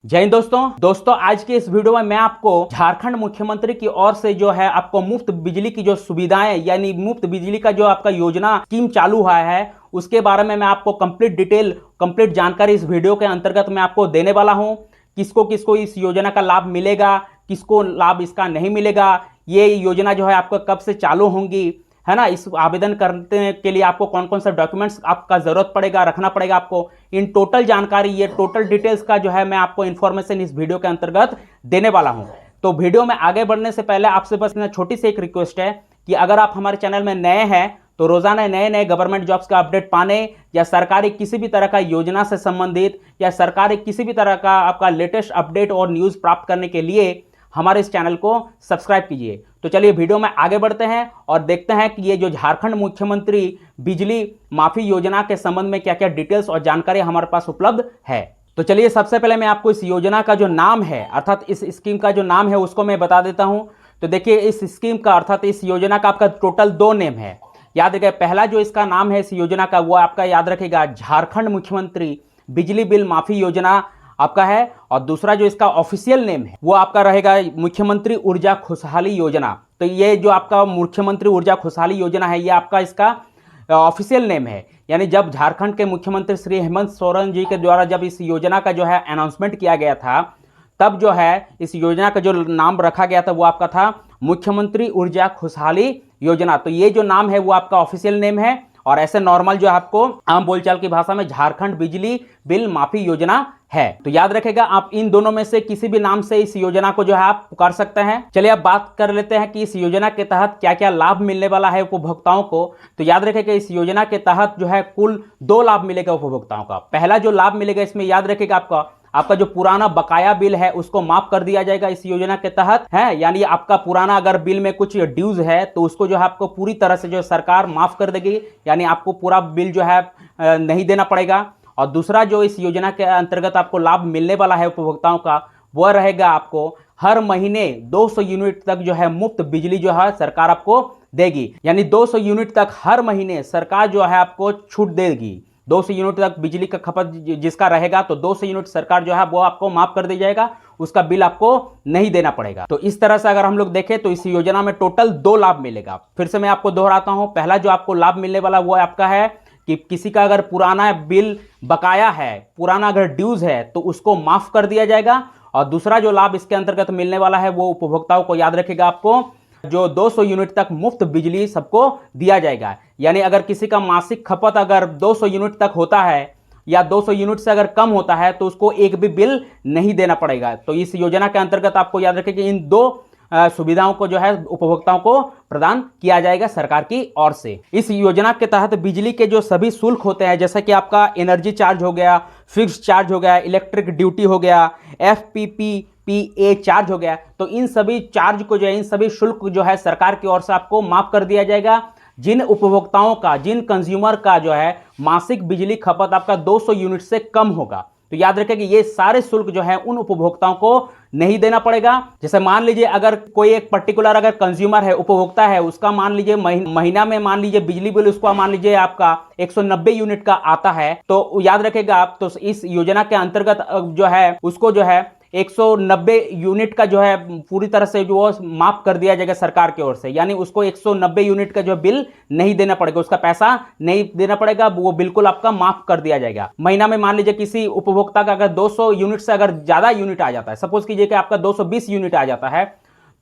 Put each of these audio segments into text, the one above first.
जय हिंद दोस्तों आज के इस वीडियो में मैं आपको झारखंड मुख्यमंत्री की ओर से जो है आपको मुफ्त बिजली की जो सुविधाएं यानी मुफ्त बिजली का जो आपका योजना स्कीम चालू हुआ है उसके बारे में मैं आपको कंप्लीट जानकारी इस वीडियो के अंतर्गत मैं आपको देने वाला हूं। किसको किसको इस योजना का लाभ मिलेगा, किसको लाभ इसका नहीं मिलेगा, ये योजना जो है आपको कब से चालू होंगी, है ना। इस आवेदन करने के लिए आपको कौन कौन सा डॉक्यूमेंट्स आपका जरूरत पड़ेगा, रखना पड़ेगा आपको, इन टोटल जानकारी, ये टोटल डिटेल्स का जो है मैं आपको इन्फॉर्मेशन इस वीडियो के अंतर्गत देने वाला हूं। तो वीडियो में आगे बढ़ने से पहले आपसे बस छोटी सी एक रिक्वेस्ट है कि अगर आप हमारे चैनल में नए हैं तो रोजाना नए नए गवर्नमेंट जॉब्स का अपडेट पाने या सरकारी किसी भी तरह का योजना से संबंधित या सरकारी किसी भी तरह का आपका लेटेस्ट अपडेट और न्यूज प्राप्त करने के लिए हमारे इस चैनल को सब्सक्राइब कीजिए। तो चलिए वीडियो में आगे बढ़ते हैं और देखते हैं कि ये जो झारखंड मुख्यमंत्री बिजली माफी योजना के संबंध में क्या क्या डिटेल्स और जानकारी हमारे पास उपलब्ध है। तो चलिए सबसे पहले मैं आपको इस योजना का जो नाम है अर्थात इस स्कीम का जो नाम है उसको मैं बता देता हूं। तो देखिए इस स्कीम का अर्थात इस योजना का आपका टोटल 2 नेम है, याद रखिए। पहला जो इसका नाम है इस योजना का वो आपका याद रखेगा झारखंड मुख्यमंत्री बिजली बिल माफी योजना आपका है, और दूसरा जो इसका ऑफिशियल नेम है वो आपका रहेगा मुख्यमंत्री ऊर्जा खुशहाली योजना। तो ये जो आपका मुख्यमंत्री ऊर्जा खुशहाली योजना है ये आपका इसका ऑफिशियल नेम है। यानी जब झारखंड के मुख्यमंत्री श्री हेमंत सोरेन जी के द्वारा जब इस योजना का जो है अनाउंसमेंट किया गया था तब जो है इस योजना का जो नाम रखा गया था वो आपका था मुख्यमंत्री ऊर्जा खुशहाली योजना। तो ये जो नाम है वो आपका ऑफिशियल नेम है, और ऐसे नॉर्मल जो आपको आम बोलचाल की भाषा में झारखंड बिजली बिल माफी योजना है। तो याद रखेगा आप इन दोनों में से किसी भी नाम से इस योजना को जो है आप पुकार सकते हैं। चलिए अब बात कर लेते हैं कि इस योजना के तहत क्या क्या लाभ मिलने वाला है उपभोक्ताओं को। तो याद रखेगा इस योजना के तहत जो है कुल 2 लाभ मिलेगा उपभोक्ताओं का। पहला जो लाभ मिलेगा इसमें याद रखेगा आपका जो पुराना बकाया बिल है उसको माफ कर दिया जाएगा इस योजना के तहत, है। यानी आपका पुराना अगर बिल में कुछ ड्यूज है तो उसको जो है आपको पूरी तरह से जो सरकार माफ कर देगी, यानी आपको पूरा बिल जो है नहीं देना पड़ेगा। और दूसरा जो इस योजना के अंतर्गत आपको लाभ मिलने वाला है उपभोक्ताओं का वह रहेगा आपको हर महीने 200 यूनिट तक जो है मुफ्त बिजली जो है सरकार आपको देगी। यानी 200 यूनिट तक हर महीने सरकार जो है आपको छूट देगी। 200 यूनिट तक बिजली का खपत जिसका रहेगा तो 200 यूनिट सरकार जो है वो आपको माफ कर दी जाएगा, उसका बिल आपको नहीं देना पड़ेगा। तो इस तरह से अगर हम लोग देखें तो इस योजना में टोटल 2 लाभ मिलेगा। फिर से मैं आपको दोहराता हूं, पहला जो आपको लाभ मिलने वाला वो आपका है कि किसी का अगर पुराना बिल बकाया है, पुराना अगर ड्यूज है तो उसको माफ कर दिया जाएगा। और दूसरा जो लाभ इसके अंतर्गत मिलने वाला है वो उपभोक्ताओं को याद रखेगा आपको जो 200 यूनिट तक मुफ्त बिजली सबको दिया जाएगा। यानी अगर किसी का मासिक खपत अगर 200 यूनिट तक होता है या 200 यूनिट से अगर कम होता है तो उसको एक भी बिल नहीं देना पड़ेगा। तो इस योजना के अंतर्गत आपको याद रखें कि इन 2 सुविधाओं को जो है उपभोक्ताओं को प्रदान किया जाएगा सरकार की ओर से। इस योजना के तहत बिजली के जो सभी शुल्क होते हैं जैसे कि आपका एनर्जी चार्ज हो गया, फिक्स चार्ज हो गया, इलेक्ट्रिक ड्यूटी हो गया, FPPPA चार्ज हो गया, तो इन सभी चार्ज को जो है इन सभी शुल्क जो है सरकार की ओर से आपको माफ कर दिया जाएगा। जिन उपभोक्ताओं का, जिन कंज्यूमर का जो है मासिक बिजली खपत आपका 200 यूनिट से कम होगा, तो याद रखें कि ये सारे शुल्क जो है उन उपभोक्ताओं को नहीं देना पड़ेगा। जैसे मान लीजिए अगर कोई एक पर्टिकुलर अगर कंज्यूमर है, उपभोक्ता है, उसका मान लीजिए महीना में मान लीजिए बिजली बिल उसका मान लीजिए आपका 190 यूनिट का आता है, तो याद रखेगा आप तो इस योजना के अंतर्गत जो है उसको जो है 190 यूनिट का जो है पूरी तरह से जो माफ कर दिया जाएगा सरकार की ओर से। यानी उसको 190 यूनिट का जो बिल नहीं देना पड़ेगा, उसका पैसा नहीं देना पड़ेगा, वो बिल्कुल आपका माफ कर दिया जाएगा। महीना में मान लीजिए किसी उपभोक्ता का अगर 200 यूनिट से अगर ज्यादा यूनिट आ जाता है, सपोज कीजिए कि आपका 220 यूनिट आ जाता है,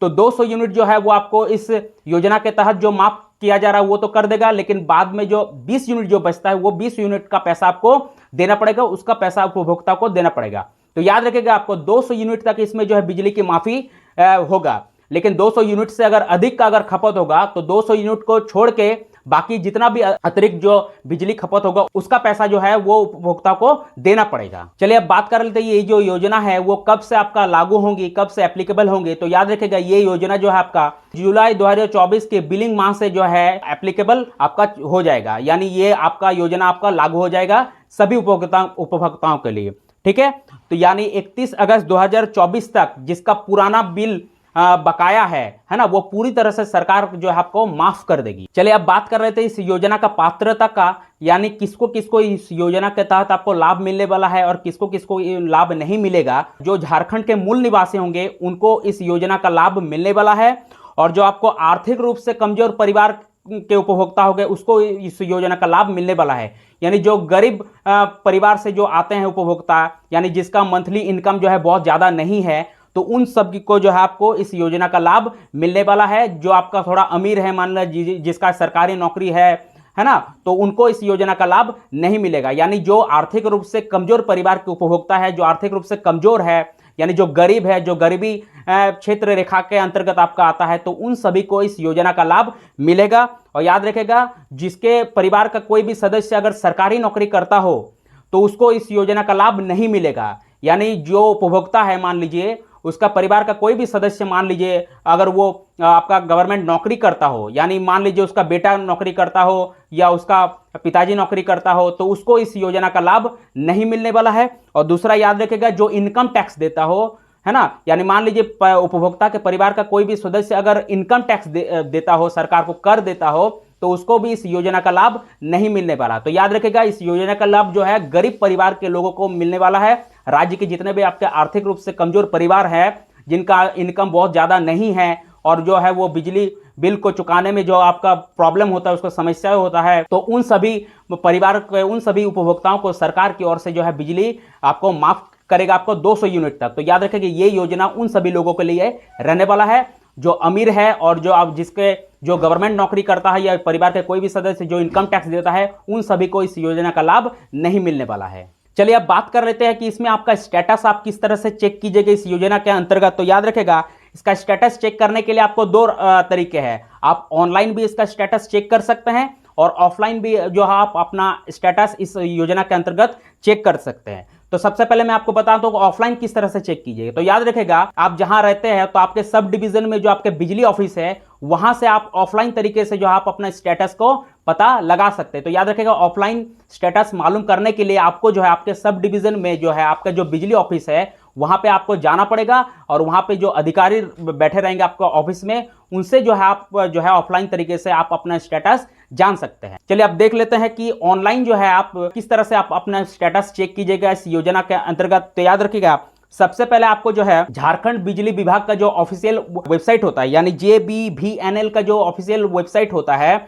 तो 200 यूनिट जो है वो आपको इस योजना के तहत जो माफ किया जा रहा है वो तो कर देगा, लेकिन बाद में जो 20 यूनिट जो बचता है वो 20 यूनिट का पैसा आपको देना पड़ेगा, उसका पैसा उपभोक्ता को देना पड़ेगा। तो याद रखिएगा आपको 200 यूनिट तक इसमें जो है बिजली की माफी होगा, लेकिन 200 यूनिट से अगर अधिक का अगर खपत होगा तो 200 यूनिट को छोड़ के बाकी जितना भी अतिरिक्त जो बिजली खपत होगा उसका पैसा जो है वो उपभोक्ता को देना पड़ेगा। चलिए अब बात कर लेते हैं ये जो योजना है वो कब से आपका लागू होंगी, कब से एप्लीकेबल होंगे। तो याद रखिएगा ये योजना जो है आपका जुलाई 2024 के बिलिंग माह से जो है एप्लीकेबल आपका हो जाएगा। यानी ये आपका योजना आपका लागू हो जाएगा सभी उपभोक्ताओं के लिए, ठीक है। तो यानी 31 अगस्त 2024 तक जिसका पुराना बिल बकाया है ना, वो पूरी तरह से सरकार जो है आपको माफ कर देगी। चलिए अब बात कर रहे थे इस योजना का पात्रता का, यानी किसको किसको इस योजना के तहत आपको लाभ मिलने वाला है और किसको किसको ये लाभ नहीं मिलेगा। जो झारखंड के मूल निवासी होंगे उनको इस योजना का लाभ मिलने वाला है, और जो आपको आर्थिक रूप से कमजोर परिवार के उपभोक्ता हो गए उसको इस योजना का लाभ मिलने वाला है। यानी जो गरीब परिवार से जो आते हैं उपभोक्ता, यानी जिसका मंथली इनकम जो है बहुत ज्यादा नहीं है, तो उन सब को जो है आपको इस योजना का लाभ मिलने वाला है। जो आपका थोड़ा अमीर है, मान लीजिए जिसका सरकारी नौकरी है ना, तो उनको इस योजना का लाभ नहीं मिलेगा। यानी जो आर्थिक रूप से कमजोर परिवार के उपभोक्ता है, जो आर्थिक रूप से कमजोर है, यानी जो गरीब है, जो गरीबी क्षेत्र रेखा के अंतर्गत आपका आता है, तो उन सभी को इस योजना का लाभ मिलेगा। और याद रखेगा, जिसके परिवार का कोई भी सदस्य अगर सरकारी नौकरी करता हो तो उसको इस योजना का लाभ नहीं मिलेगा। यानी जो उपभोक्ता है, मान लीजिए उसका परिवार का कोई भी सदस्य, मान लीजिए अगर वो आपका गवर्नमेंट नौकरी करता हो, यानी मान लीजिए उसका बेटा नौकरी करता हो या उसका पिताजी नौकरी करता हो, तो उसको इस योजना का लाभ नहीं मिलने वाला है। और दूसरा याद रखेगा, जो इनकम टैक्स देता हो, है ना, यानी मान लीजिए उपभोक्ता के परिवार का कोई भी सदस्य अगर इनकम टैक्स देता हो, सरकार को कर देता हो, तो उसको भी इस योजना का लाभ नहीं मिलने वाला। तो याद रखेगा, इस योजना का लाभ जो है गरीब परिवार के लोगों को मिलने वाला है। राज्य के जितने भी आपके आर्थिक रूप से कमजोर परिवार है, जिनका इनकम बहुत ज्यादा नहीं है और जो है वो बिजली बिल को चुकाने में जो आपका प्रॉब्लम होता है, उसको समस्या होता है, तो उन सभी परिवार के, उन सभी उपभोक्ताओं को सरकार की ओर से जो है बिजली आपको माफ करेगा, आपको 200 यूनिट तक। तो याद रखें कि ये योजना उन सभी लोगों के लिए रहने वाला है जो अमीर है और जो आप जिसके जो गवर्नमेंट नौकरी करता है या परिवार के कोई भी सदस्य जो इनकम टैक्स देता है, उन सभी को इस योजना का लाभ नहीं मिलने वाला है। चलिए अब बात कर लेते हैं कि इसमें आपका स्टेटस आप किस तरह से चेक कीजिएगा इस योजना के अंतर्गत। तो याद रखेगा, इसका स्टेटस चेक करने के लिए आपको दो तरीके हैं। आप ऑनलाइन भी इसका स्टेटस चेक कर सकते हैं और ऑफलाइन भी जो है आप अपना स्टेटस इस योजना के अंतर्गत चेक कर सकते हैं। तो सबसे पहले मैं आपको बता दूं ऑफलाइन किस तरह से चेक कीजिए। तो याद रखेगा, आप जहां रहते हैं तो आपके सब डिवीजन में जो आपके बिजली ऑफिस है, वहां से आप ऑफलाइन तरीके से जो आप अपना स्टेटस को पता लगा सकते हैं। तो याद रखेगा, ऑफलाइन स्टेटस मालूम करने के लिए आपको जो है आपके सब डिवीजन में जो है आपका जो बिजली ऑफिस है, वहां पे आपको जाना पड़ेगा और वहां पे जो अधिकारी बैठे रहेंगे आपके ऑफिस में, उनसे जो है आप जो है ऑफलाइन तरीके से आप अपना स्टेटस जान सकते हैं। चलिए अब देख लेते हैं कि ऑनलाइन जो है आप किस तरह से आप अपना स्टेटस चेक कीजिएगा इस योजना के अंतर्गत। तो याद रखिएगा, सबसे पहले आपको जो है झारखंड बिजली विभाग का जो ऑफिशियल वेबसाइट होता है, यानी JBVNL का जो ऑफिशियल वेबसाइट होता है,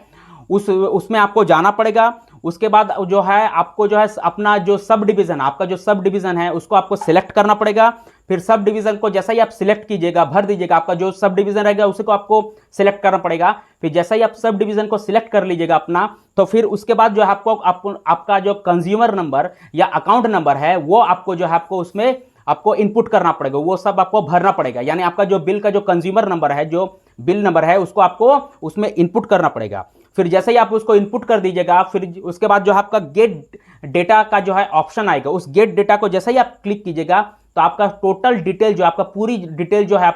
उसमें आपको जाना पड़ेगा। उसके बाद जो है आपको जो है अपना जो सब डिवीजन, आपका जो सब डिवीजन है उसको आपको सिलेक्ट करना पड़ेगा। फिर सब डिवीजन को जैसा ही आप सिलेक्ट कीजिएगा, भर दीजिएगा, आपका जो सब डिवीजन रहेगा उसी को आपको सिलेक्ट करना पड़ेगा। फिर जैसा ही आप सब डिवीजन को सिलेक्ट कर लीजिएगा अपना, तो फिर उसके बाद जो है आपका जो कंज्यूमर नंबर या अकाउंट नंबर है, वो आपको जो है आपको उसमें आपको इनपुट करना पड़ेगा, वो सब आपको भरना पड़ेगा। यानी आपका जो बिल का जो कंज्यूमर नंबर है, जो बिल नंबर है, उसको आपको उसमें इनपुट करना पड़ेगा। फिर जैसे ही आप उसको इनपुट कर दीजिएगा, फिर उसके बाद जो है आपका गेट डेटा का जो है ऑप्शन आएगा, उस गेट डेटा को जैसे ही आप क्लिक कीजिएगा, तो आपका टोटल डिटेल जो आपका पूरी डिटेल जो है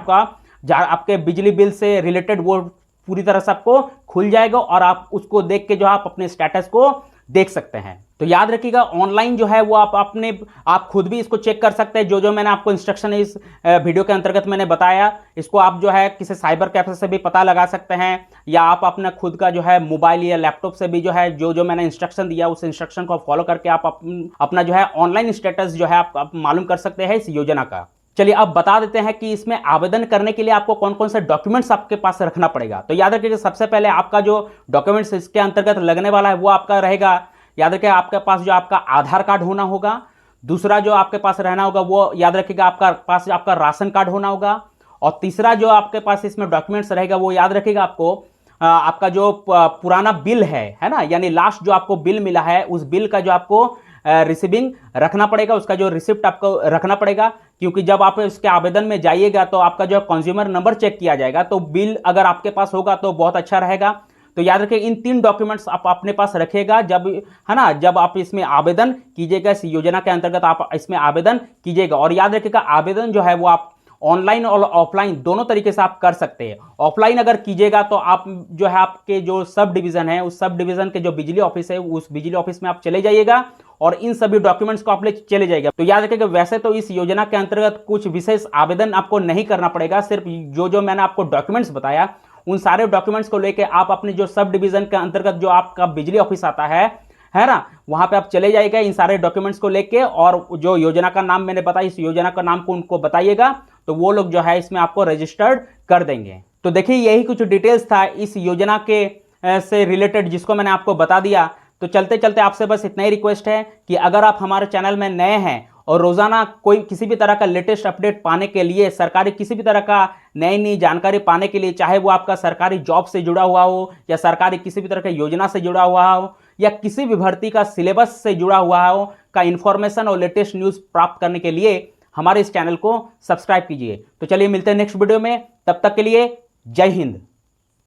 आपके बिजली बिल से रिलेटेड वो पूरी तरह से आपको खुल जाएगा और आप उसको देख के जो आप अपने स्टेटस को देख सकते हैं। तो याद रखिएगा, ऑनलाइन जो है वो आप खुद भी इसको चेक कर सकते हैं। जो मैंने आपको इंस्ट्रक्शन इस वीडियो के अंतर्गत मैंने बताया, इसको आप जो है किसी साइबर कैफे से भी पता लगा सकते हैं, या आप अपना खुद का जो है मोबाइल या लैपटॉप से भी जो है जो मैंने इंस्ट्रक्शन दिया उस इंस्ट्रक्शन को फॉलो करके आप अपना जो है ऑनलाइन स्टेटस जो है आप मालूम कर सकते हैं इस योजना का। चलिए अब बता देते हैं कि इसमें आवेदन करने के लिए आपको कौन कौन से डॉक्यूमेंट्स आपके पास रखना पड़ेगा। तो याद रखिए, सबसे पहले आपका जो डॉक्यूमेंट्स इसके अंतर्गत लगने वाला है वो आपका रहेगा, याद रखिए आपके पास जो आपका आधार कार्ड होना होगा। दूसरा जो आपके पास रहना होगा वो याद रखिएगा आपका पास आपका राशन कार्ड होना होगा। और तीसरा जो आपके पास इसमें डॉक्यूमेंट्स रहेगा वो याद रखिएगा आपको आपका जो पुराना बिल है ना, यानी लास्ट जो आपको बिल मिला है उस बिल का जो आपको रिसीविंग रखना पड़ेगा, उसका जो रिसिप्ट आपको रखना पड़ेगा। क्योंकि जब आप इसके आवेदन में जाइएगा तो आपका जो कंज्यूमर नंबर चेक किया जाएगा, तो बिल अगर आपके पास होगा तो बहुत अच्छा रहेगा। तो याद रखिए, इन 3 डॉक्यूमेंट्स आप अपने पास रखिएगा जब, है ना, जब आप इसमें आवेदन कीजिएगा, इस योजना के अंतर्गत आप इसमें आवेदन कीजिएगा। और याद रखिएगा, आवेदन जो है वो आप ऑनलाइन और ऑफलाइन दोनों तरीके से आप कर सकते हैं। ऑफलाइन अगर कीजिएगा तो आप जो है आपके जो सब डिवीजन है, उस सब डिवीजन के जो बिजली ऑफिस है उस बिजली ऑफिस में आप चले जाइएगा और इन सभी डॉक्यूमेंट्स को आप ले चले जाएगा। तो याद रखिएगा, वैसे तो इस योजना के अंतर्गत कुछ विशेष आवेदन आपको नहीं करना पड़ेगा, सिर्फ जो मैंने आपको डॉक्यूमेंट्स बताया उन सारे डॉक्यूमेंट्स को लेके आप अपने जो सब डिवीजन के अंतर्गत जो आपका बिजली ऑफिस आता है ना, वहां पे आप चले जाइएगा इन सारे डॉक्यूमेंट्स को लेके, और जो योजना का नाम मैंने बताया इस योजना का नाम को उनको बताइएगा, तो वो लोग जो है इसमें आपको रजिस्टर्ड कर देंगे। तो देखिए यही कुछ डिटेल्स था इस योजना के से रिलेटेड जिसको मैंने आपको बता दिया। तो चलते चलते आपसे बस इतना ही रिक्वेस्ट है कि अगर आप हमारे चैनल में नए हैं और रोजाना कोई किसी भी तरह का लेटेस्ट अपडेट पाने के लिए, सरकारी किसी भी तरह का नई जानकारी पाने के लिए, चाहे वो आपका सरकारी जॉब से जुड़ा हुआ हो या सरकारी किसी भी तरह की योजना से जुड़ा हुआ हो या किसी भी भर्ती का सिलेबस से जुड़ा हुआ हो का इंफॉर्मेशन और लेटेस्ट न्यूज़ प्राप्त करने के लिए हमारे इस चैनल को सब्सक्राइब कीजिए। तो चलिए मिलते हैं नेक्स्ट वीडियो में, तब तक के लिए जय हिंद।